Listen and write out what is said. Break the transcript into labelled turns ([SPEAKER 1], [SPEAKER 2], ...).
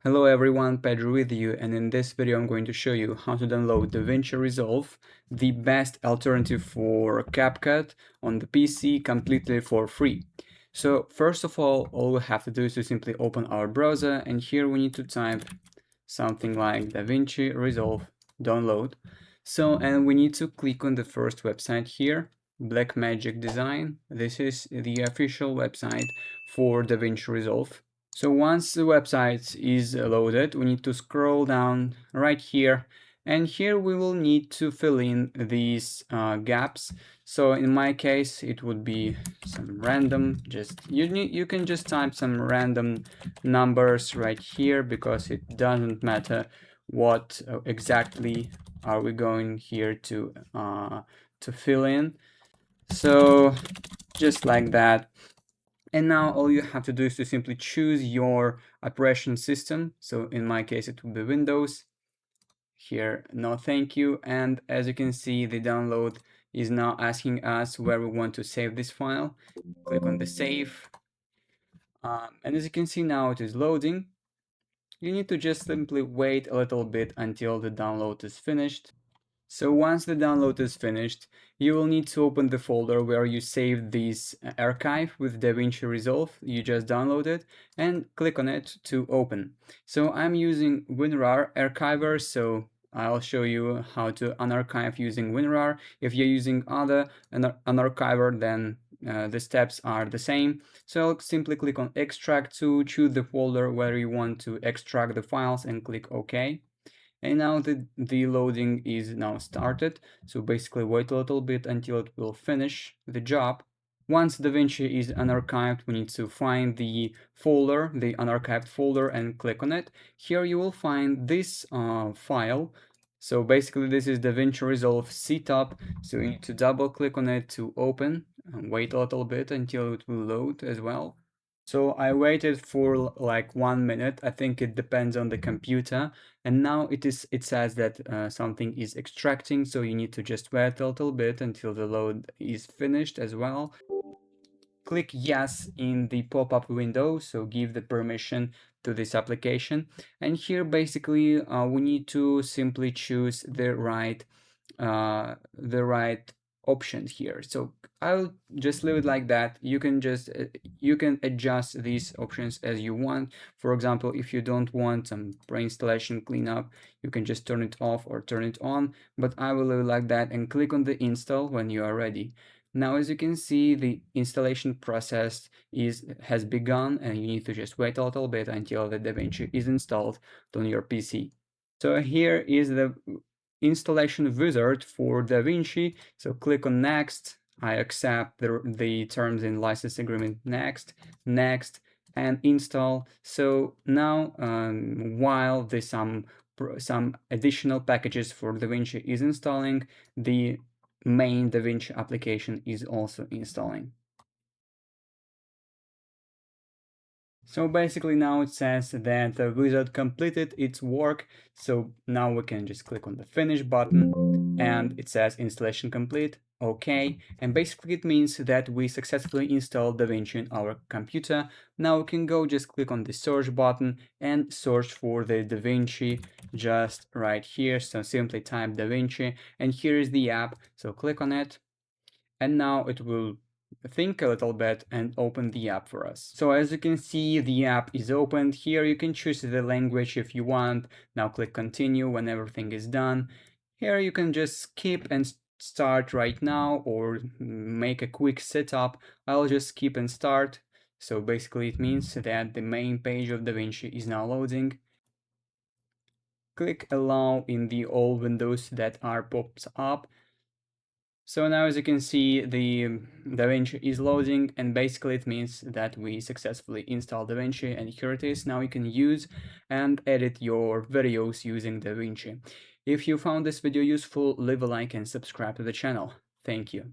[SPEAKER 1] Hello everyone, Pedro with you, and in this video I'm going to show you how to download DaVinci Resolve, the best alternative for CapCut on the PC completely for free. So first of all we have to do is to simply open our browser, and here we need to type something like DaVinci Resolve download. And we need to click on the first website here, Blackmagic Design. This is the official website for DaVinci Resolve. So once the website is loaded, we need to scroll down right here, and here we will need to fill in these gaps. So in my case, it would be some random, you can just type some random numbers right here because it doesn't matter what exactly are we going here to fill in. So just like that. And now all you have to do is to simply choose your operation system. So in my case, it will be Windows. Here, no thank you. And as you can see, the download is now asking us where we want to save this file. Click on the save. And as you can see now, it is loading. You need to just simply wait a little bit until the download is finished. So once the download is finished, you will need to open the folder where you saved this archive with DaVinci Resolve you just downloaded, and click on it to open. So I'm using WinRAR archiver, so I'll show you how to unarchive using WinRAR. If you're using other unarchiver, then the steps are the same. So I'll simply click on extract to choose the folder where you want to extract the files and click OK. And now the loading is now started. So basically wait a little bit until it will finish the job. Once DaVinci is unarchived, we need to find the folder, the unarchived folder, and click on it. Here you will find this file. So basically this is DaVinci Resolve setup. So you need to double click on it to open and wait a little bit until it will load as well. So I waited for like 1 minute. I think it depends on the computer. And now it says that something is extracting. So you need to just wait a little bit until the load is finished as well. Click yes in the pop-up window. So give the permission to this application. And here basically we need to simply choose the right option here. So I'll just leave it like that. You can just you can adjust these options as you want. For example, if you don't want some pre-installation cleanup, you can just turn it off or turn it on, but I will leave it like that and click on the install when you are ready. Now, as you can see, the installation process has begun, and you need to just wait a little bit until the DaVinci is installed on your PC. So here is the installation wizard for DaVinci. So click on next. I accept the terms in license agreement, next, and install. So now while there's some additional packages for DaVinci is installing, the main DaVinci application is also installing. So basically now it says that the wizard completed its work. So now we can just click on the finish button and it says installation complete. Okay. And basically it means that we successfully installed DaVinci in our computer. Now we can go just click on the search button and search for the DaVinci just right here. So simply type DaVinci and here is the app. So click on it and now it will think a little bit and open the app for us. So as you can see, the app is opened. Here you can choose the language if you want. Now click continue when everything is done. Here you can just skip and start right now or make a quick setup. I'll just skip and start. So basically it means that the main page of DaVinci is now loading. Click allow in the all windows that are pops up. So now, as you can see, the DaVinci is loading, and basically it means that we successfully installed DaVinci, and here it is. Now you can use and edit your videos using DaVinci. If you found this video useful, leave a like and subscribe to the channel. Thank you.